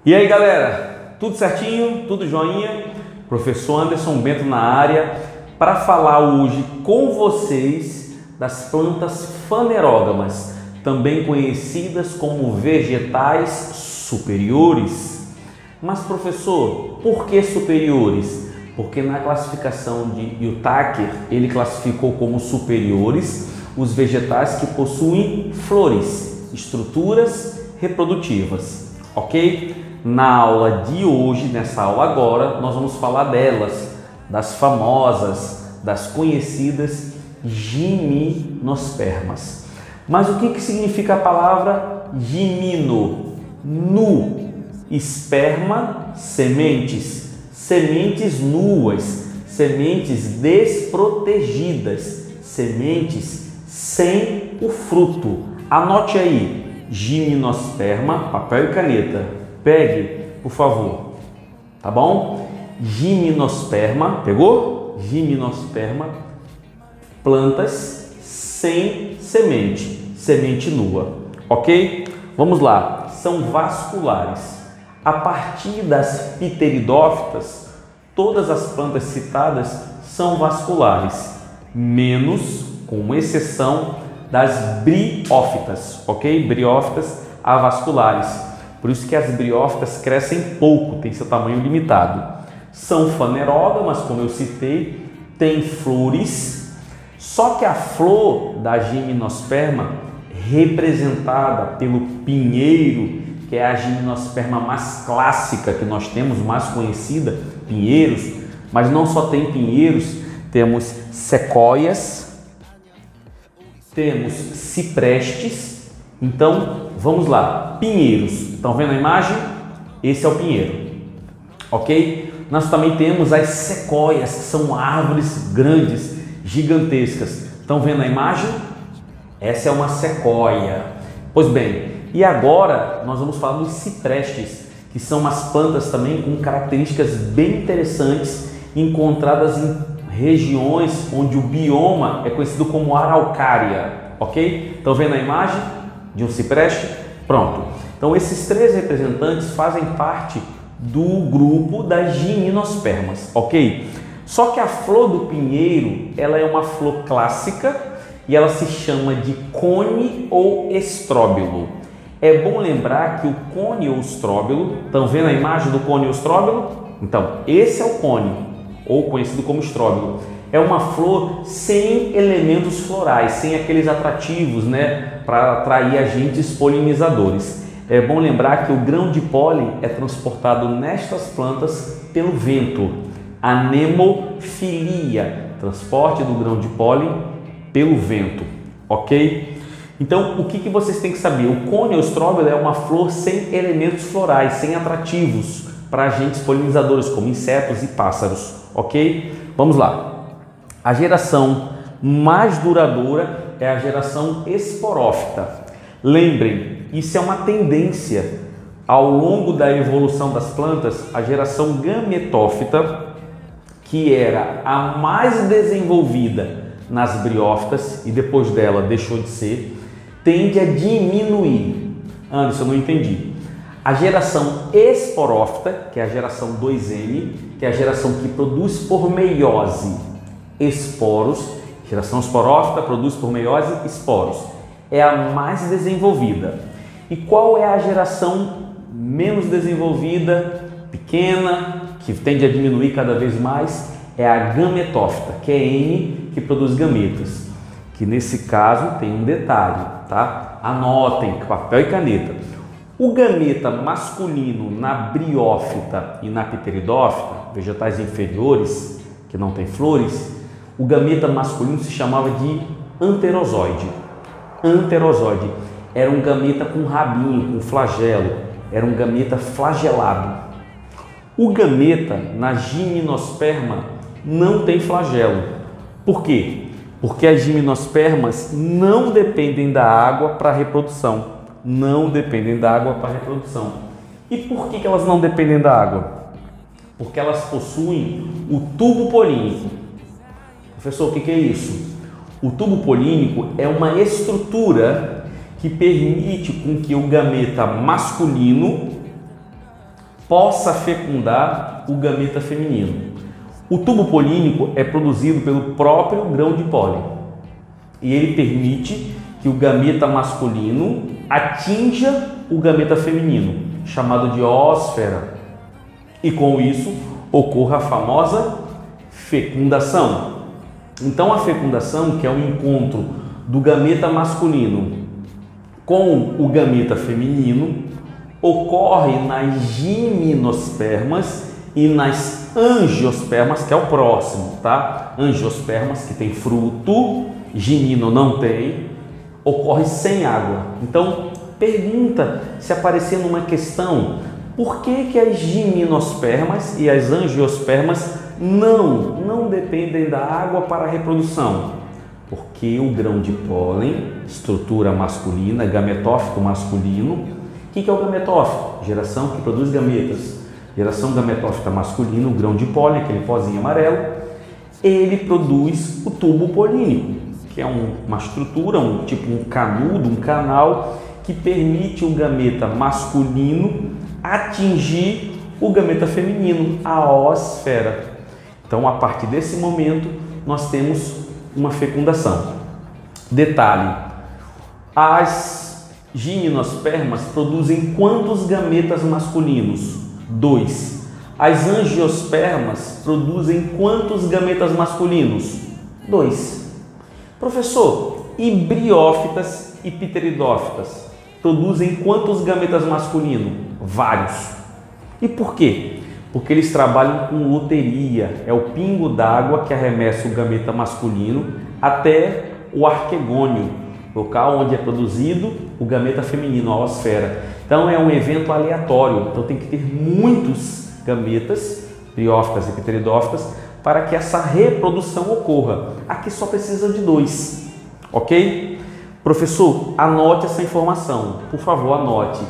E aí galera, tudo certinho? Tudo joinha? Professor Anderson Bento na área para falar hoje com vocês das plantas fanerógamas, também conhecidas como vegetais superiores. Mas professor, por que superiores? Porque na classificação de Whittaker ele classificou como superiores os vegetais que possuem flores, estruturas reprodutivas, ok? Na aula de hoje, nessa aula agora, nós vamos falar delas, das famosas, das conhecidas gimnospermas. Mas o que significa a palavra gimino? Nu, esperma, sementes, sementes nuas, sementes desprotegidas, sementes sem o fruto. Anote aí, gimnosperma, papel e caneta. Pegue, por favor, tá bom? Gimnosperma, pegou? Gimnosperma, plantas sem semente, semente nua, ok? Vamos lá, são vasculares. A partir das pteridófitas, todas as plantas citadas são vasculares, menos, com exceção das briófitas, ok? Briófitas avasculares. Por isso que as briófitas crescem pouco, tem seu tamanho limitado. São fanerógamas, como eu citei, tem flores, só que a flor da gimnosperma, representada pelo pinheiro, que é a gimnosperma mais clássica que nós temos, mais conhecida, pinheiros, mas não só tem pinheiros, temos sequoias, temos ciprestes. Então, vamos lá, pinheiros. Estão vendo a imagem? Esse é o pinheiro, ok? Nós também temos as sequoias, que são árvores grandes, gigantescas. Estão vendo a imagem? Essa é uma sequoia. Pois bem, e agora nós vamos falar dos ciprestes, que são umas plantas também com características bem interessantes, encontradas em regiões onde o bioma é conhecido como araucária, ok? Estão vendo a imagem de um cipreste? Pronto. Então esses três representantes fazem parte do grupo das gimnospermas, ok? Só que a flor do pinheiro, ela é uma flor clássica e ela se chama de cone ou estróbilo. É bom lembrar que o cone ou estróbilo, estão vendo a imagem do cone ou estróbilo? Então, esse é o cone, ou conhecido como estróbilo. É uma flor sem elementos florais, sem aqueles atrativos, né, para atrair agentes polinizadores. É bom lembrar que o grão de pólen é transportado nestas plantas pelo vento. Anemofilia, transporte do grão de pólen pelo vento, ok? Então, o que vocês têm que saber? O cone ou estróbilo é uma flor sem elementos florais, sem atrativos para agentes polinizadores, como insetos e pássaros, ok? Vamos lá. A geração mais duradoura é a geração esporófita. Lembrem, isso é uma tendência. Ao longo da evolução das plantas, a geração gametófita, que era a mais desenvolvida nas briófitas e depois dela deixou de ser, tende a diminuir. Anderson, eu não entendi. A geração esporófita, que é a geração 2M, que é a geração que produz por meiose esporos, geração esporófita produz por meiose esporos, é a mais desenvolvida. E qual é a geração menos desenvolvida, pequena, que tende a diminuir cada vez mais? É a gametófita, que é M, que produz gametas, que nesse caso tem um detalhe, tá? Anotem, papel e caneta. O gameta masculino na briófita e na pteridófita, vegetais inferiores, que não tem flores, o gameta masculino se chamava de anterozoide. Anterozoide era um gameta com rabinho, com flagelo, era um gameta flagelado. O gameta na gimnosperma não tem flagelo. Por quê? Porque as gimnospermas não dependem da água para a reprodução. Não dependem da água para a reprodução. E por que elas não dependem da água? Porque elas possuem o tubo polínico. Professor, o que é isso? O tubo polínico é uma estrutura que permite com que o gameta masculino possa fecundar o gameta feminino. O tubo polínico é produzido pelo próprio grão de pólen e ele permite que o gameta masculino atinja o gameta feminino, chamado de oósfera, e com isso ocorra a famosa fecundação. Então a fecundação, que é o encontro do gameta masculino com o gameta feminino, ocorre nas gimnospermas e nas angiospermas, que é o próximo, tá? Angiospermas, que tem fruto, gimino não tem, ocorre sem água. Então, pergunta se aparecer numa questão, por que as gimnospermas e as angiospermas não dependem da água para a reprodução? Porque o grão de pólen, estrutura masculina, gametófito masculino. O que é o gametófito? Geração que produz gametas. Geração gametófita masculina, o grão de pólen, aquele pozinho amarelo, ele produz o tubo polínico, que é uma estrutura, tipo um canudo, um canal, que permite o gameta masculino atingir o gameta feminino, a oósfera. Então, a partir desse momento, nós temos uma fecundação. Detalhe, as gimnospermas produzem quantos gametas masculinos? 2. As angiospermas produzem quantos gametas masculinos? 2. Professor, e briófitas e pteridófitas produzem quantos gametas masculinos? Vários. E por quê? Porque eles trabalham com loteria, é o pingo d'água que arremessa o gameta masculino até o arquegônio, local onde é produzido o gameta feminino, a oósfera. Então é um evento aleatório, então tem que ter muitos gametas, briófitas e pteridófitas, para que essa reprodução ocorra. Aqui só precisa de 2, ok? Professor, anote essa informação, por favor, anote.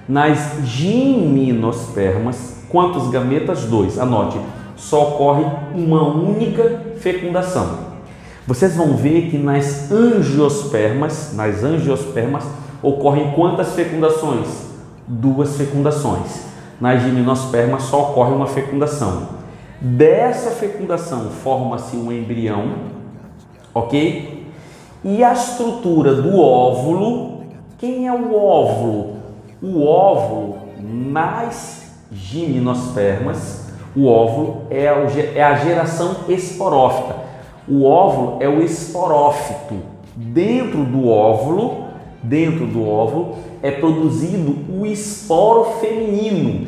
Nas gimnospermas, quantos gametas? 2. Anote, só ocorre uma única fecundação. Vocês vão ver que nas angiospermas ocorrem quantas fecundações? 2 fecundações. Nas gimnospermas só ocorre uma fecundação. Dessa fecundação forma-se um embrião, ok? E a estrutura do óvulo, quem é o óvulo? O óvulo nas gimnospermas, o óvulo é a geração esporófita. O óvulo é o esporófito. Dentro do óvulo é produzido o esporo feminino.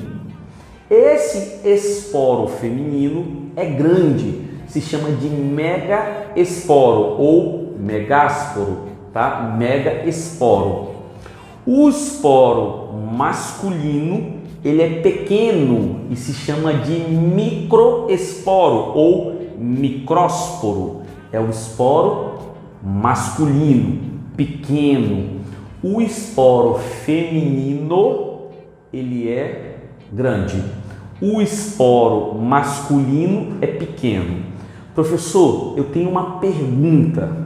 Esse esporo feminino é grande, se chama de megaesporo ou megásporo, tá? Megaesporo. O esporo masculino, ele é pequeno e se chama de microesporo ou micrósporo. É o esporo masculino, pequeno. O esporo feminino, ele é grande. O esporo masculino é pequeno. Professor, eu tenho uma pergunta.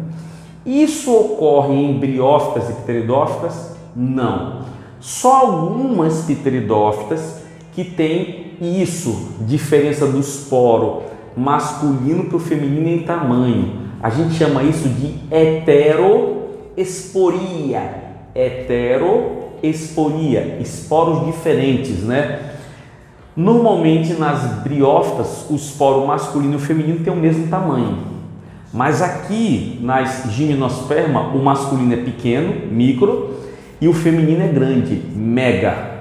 Isso ocorre em briófitas e pteridófitas? Não. Só algumas pteridófitas que têm isso, diferença do esporo masculino para o feminino em tamanho. A gente chama isso de heteroesporia. Heteroesporia, esporos diferentes, né? Normalmente nas briófitas o esporo masculino e o feminino têm o mesmo tamanho. Mas aqui nas gimnosperma o masculino é pequeno, micro, e o feminino é grande, mega.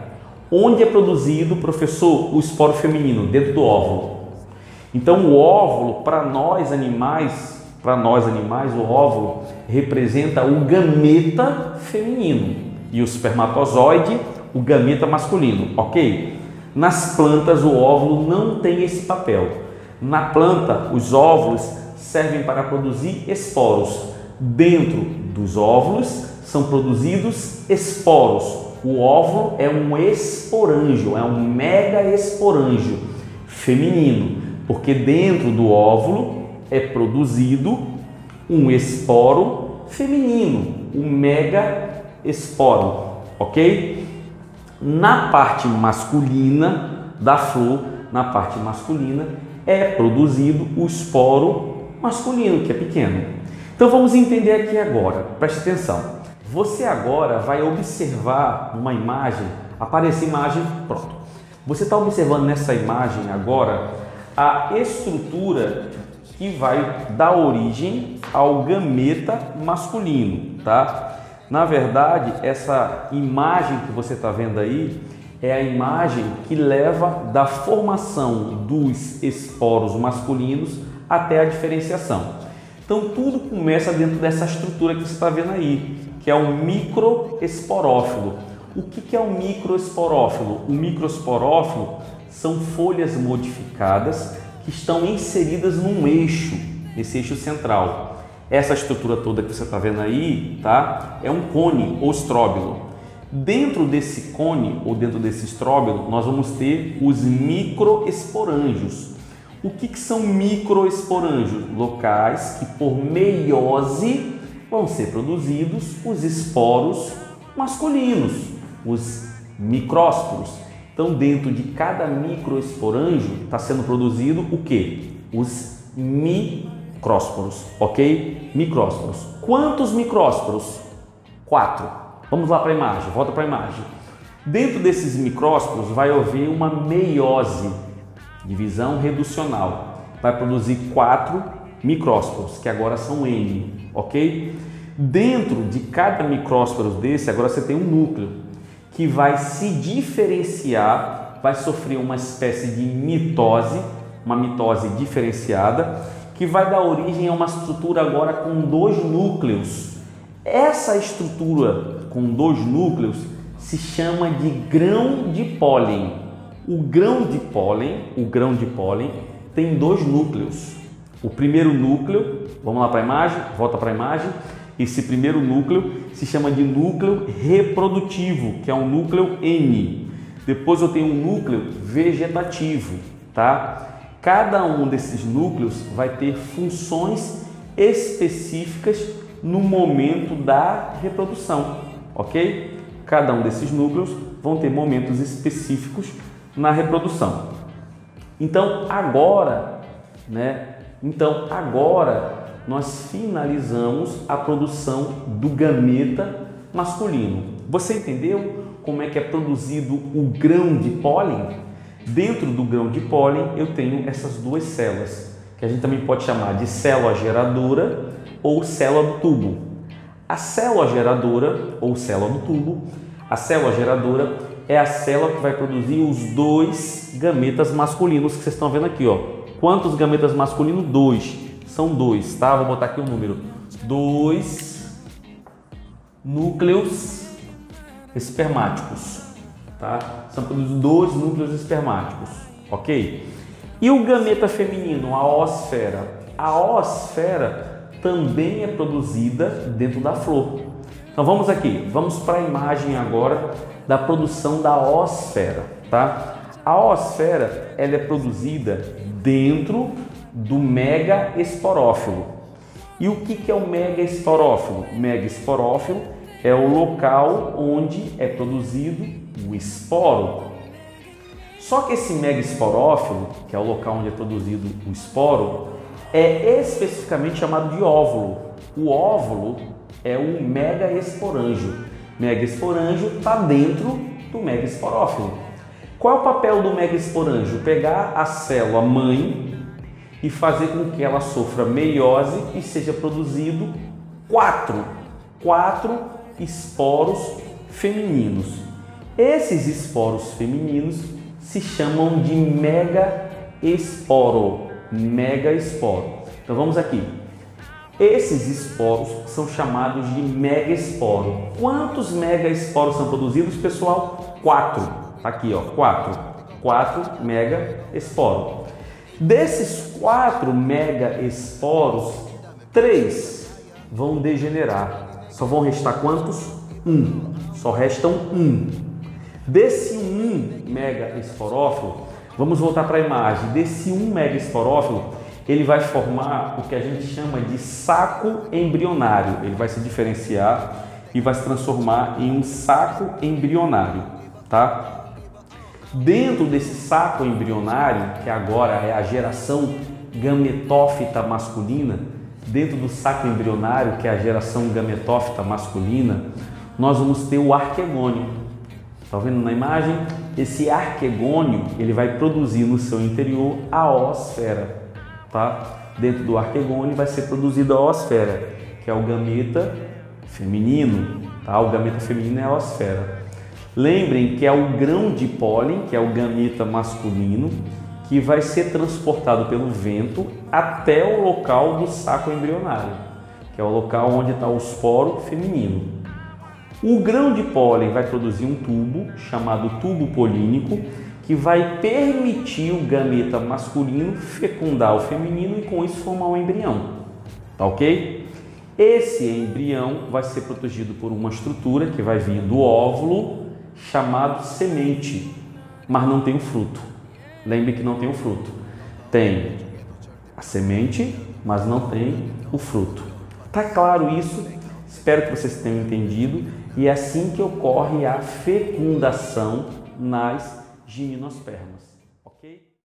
Onde é produzido, professor, o esporo feminino? Dentro do óvulo. Então o óvulo, para nós animais, o óvulo representa o gameta feminino e o espermatozoide, o gameta masculino, ok? Nas plantas o óvulo não tem esse papel. Na planta os óvulos servem para produzir esporos. Dentro dos óvulos são produzidos esporos. O óvulo é um esporângio, é um megaesporângio feminino, porque dentro do óvulo é produzido um esporo feminino, um megaesporo, ok? Na parte masculina da flor, na parte masculina, é produzido o esporo masculino, que é pequeno. Então vamos entender aqui agora, preste atenção. Você agora vai observar uma imagem, aparece imagem, pronto. Você está observando nessa imagem agora a estrutura que vai dar origem ao gameta masculino, tá? Na verdade, essa imagem que você está vendo aí é a imagem que leva da formação dos esporos masculinos até a diferenciação. Então, tudo começa dentro dessa estrutura que você está vendo aí, que é o microesporófilo. O que é o microesporófilo? O microesporófilo são folhas modificadas que estão inseridas num eixo, nesse eixo central. Essa estrutura toda que você está vendo aí, tá? É um cone ou estróbilo. Dentro desse cone ou dentro desse estróbilo, nós vamos ter os microesporângios. O que são microesporângios? Locais que por meiose vão ser produzidos os esporos masculinos, os micrósporos. Então, dentro de cada microesporângio está sendo produzido o quê? Os micrósporos, ok? Micrósporos. Quantos micrósporos? 4. Vamos lá para a imagem, volta para a imagem. Dentro desses micrósporos vai haver uma meiose, divisão reducional. Vai produzir 4 micrósporos, que agora são N, ok? Dentro de cada micrósporo desse, agora você tem um núcleo, que vai se diferenciar, vai sofrer uma espécie de mitose, uma mitose diferenciada, que vai dar origem a uma estrutura agora com 2 núcleos. Essa estrutura com 2 núcleos se chama de grão de pólen. O grão de pólen tem 2 núcleos. O primeiro núcleo, vamos lá para a imagem, volta para a imagem. Esse primeiro núcleo se chama de núcleo reprodutivo, que é um núcleo N. Depois eu tenho um núcleo vegetativo, tá? Cada um desses núcleos vai ter funções específicas no momento da reprodução, ok? Cada um desses núcleos vão ter momentos específicos na reprodução. Então agora nós finalizamos a produção do gameta masculino. Você entendeu como é que é produzido o grão de pólen? Dentro do grão de pólen eu tenho essas 2 células, que a gente também pode chamar de célula geradora ou célula do tubo. A célula geradora ou célula do tubo, a célula geradora é a célula que vai produzir os 2 gametas masculinos que vocês estão vendo aqui, ó. Quantos gametas masculinos? 2. São 2, tá? Vou botar aqui o número. 2 núcleos espermáticos, tá? São produzidos 2 núcleos espermáticos, ok? E o gameta feminino, a oosfera? A oosfera também é produzida dentro da flor. Então vamos aqui, vamos para a imagem agora da produção da oosfera, tá? A oosfera, ela é produzida dentro do megaesporófilo. E o que é o megaesporófilo? O megaesporófilo é o local onde é produzido o esporo. Só que esse megaesporófilo, que é o local onde é produzido o esporo, é especificamente chamado de óvulo. O óvulo é o megaesporângio. Megaesporângio está dentro do megaesporófilo. Qual é o papel do megaesporângio? Pegar a célula mãe e fazer com que ela sofra meiose e seja produzido 4 esporos femininos. Esses esporos femininos se chamam de megaesporo. Então vamos aqui. Esses esporos são chamados de megaesporo. Quantos megaesporos são produzidos, pessoal? 4. Aqui, ó, 4 megaesporos. Desses 4 megaesporos, 3 vão degenerar. Só vão restar quantos? 1. Só restam 1. Desse 1 megaesporófilo, vamos voltar para a imagem. Desse 1 megaesporófilo, ele vai formar o que a gente chama de saco embrionário. Ele vai se diferenciar e vai se transformar em um saco embrionário, tá? Dentro desse saco embrionário, que agora é a geração gametófita masculina, dentro do saco embrionário, que é a geração gametófita masculina, nós vamos ter o arquegônio. Está vendo na imagem? Esse arquegônio, ele vai produzir no seu interior a oosfera, tá? Dentro do arquegônio vai ser produzida a oosfera, que é o gameta feminino, tá? O gameta feminino é a oosfera. Lembrem que é o grão de pólen, que é o gameta masculino, que vai ser transportado pelo vento até o local do saco embrionário, que é o local onde está o esporo feminino. O grão de pólen vai produzir um tubo, chamado tubo polínico, que vai permitir o gameta masculino fecundar o feminino e com isso formar um embrião, tá ok? Esse embrião vai ser protegido por uma estrutura que vai vir do óvulo, chamado semente, mas não tem o fruto. Lembre que não tem o fruto. Tem a semente, mas não tem o fruto. Tá claro isso? Espero que vocês tenham entendido. E é assim que ocorre a fecundação nas gimnospermas.